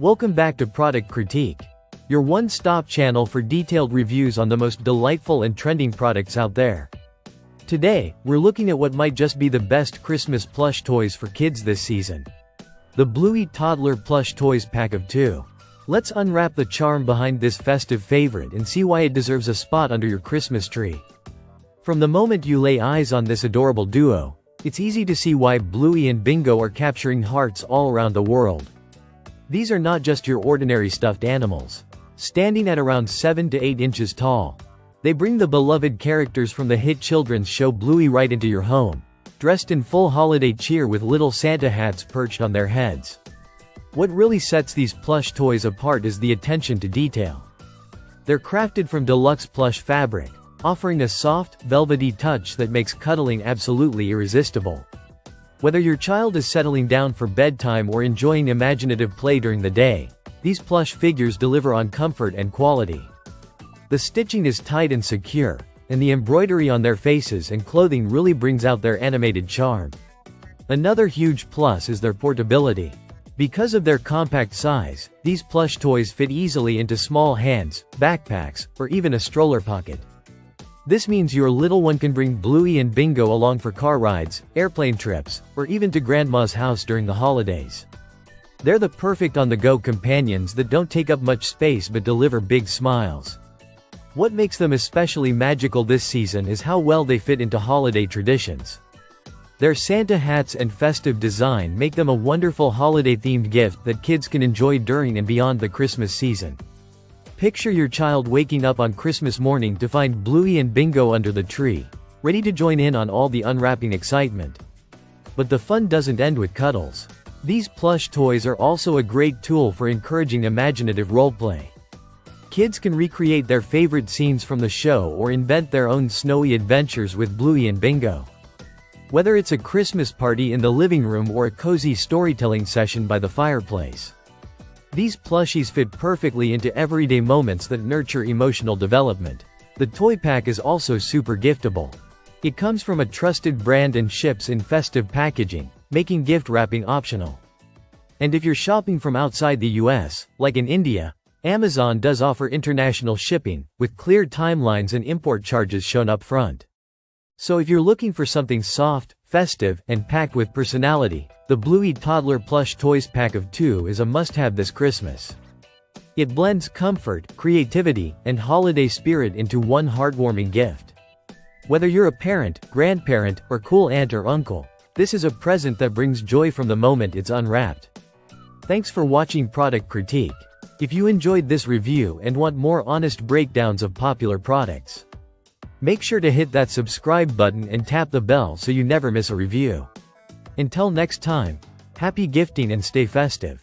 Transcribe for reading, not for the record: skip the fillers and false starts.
Welcome back to Product Critique, your one-stop channel for detailed reviews on the most delightful and trending products out there. Today, we're looking at what might just be the best Christmas plush toys for kids this season. The Bluey Toddler Plush Toys Pack of 2. Let's unwrap the charm behind this festive favorite and see why it deserves a spot under your Christmas tree. From the moment you lay eyes on this adorable duo, it's easy to see why Bluey and Bingo are capturing hearts all around the world. These are not just your ordinary stuffed animals. Standing at around 7 to 8 inches tall, they bring the beloved characters from the hit children's show Bluey right into your home, dressed in full holiday cheer with little Santa hats perched on their heads. What really sets these plush toys apart is the attention to detail. They're crafted from deluxe plush fabric, offering a soft, velvety touch that makes cuddling absolutely irresistible. Whether your child is settling down for bedtime or enjoying imaginative play during the day, these plush figures deliver on comfort and quality. The stitching is tight and secure, and the embroidery on their faces and clothing really brings out their animated charm. Another huge plus is their portability. Because of their compact size, these plush toys fit easily into small hands, backpacks, or even a stroller pocket. This means your little one can bring Bluey and Bingo along for car rides, airplane trips, or even to Grandma's house during the holidays. They're the perfect on-the-go companions that don't take up much space but deliver big smiles. What makes them especially magical this season is how well they fit into holiday traditions. Their Santa hats and festive design make them a wonderful holiday-themed gift that kids can enjoy during and beyond the Christmas season. Picture your child waking up on Christmas morning to find Bluey and Bingo under the tree, ready to join in on all the unwrapping excitement. But the fun doesn't end with cuddles. These plush toys are also a great tool for encouraging imaginative roleplay. Kids can recreate their favorite scenes from the show or invent their own snowy adventures with Bluey and Bingo. Whether it's a Christmas party in the living room or a cozy storytelling session by the fireplace, these plushies fit perfectly into everyday moments that nurture emotional development. The toy pack is also super giftable. It comes from a trusted brand and ships in festive packaging, making gift wrapping optional. And if you're shopping from outside the US, like in India, Amazon does offer international shipping, with clear timelines and import charges shown up front. So if you're looking for something soft, festive, and packed with personality, the Bluey Toddler Plush Toys Pack of 2 is a must-have this Christmas. It blends comfort, creativity, and holiday spirit into one heartwarming gift. Whether you're a parent, grandparent, or cool aunt or uncle, this is a present that brings joy from the moment it's unwrapped. Thanks for watching Product Critique. If you enjoyed this review and want more honest breakdowns of popular products, make sure to hit that subscribe button and tap the bell so you never miss a review. Until next time, happy gifting and stay festive.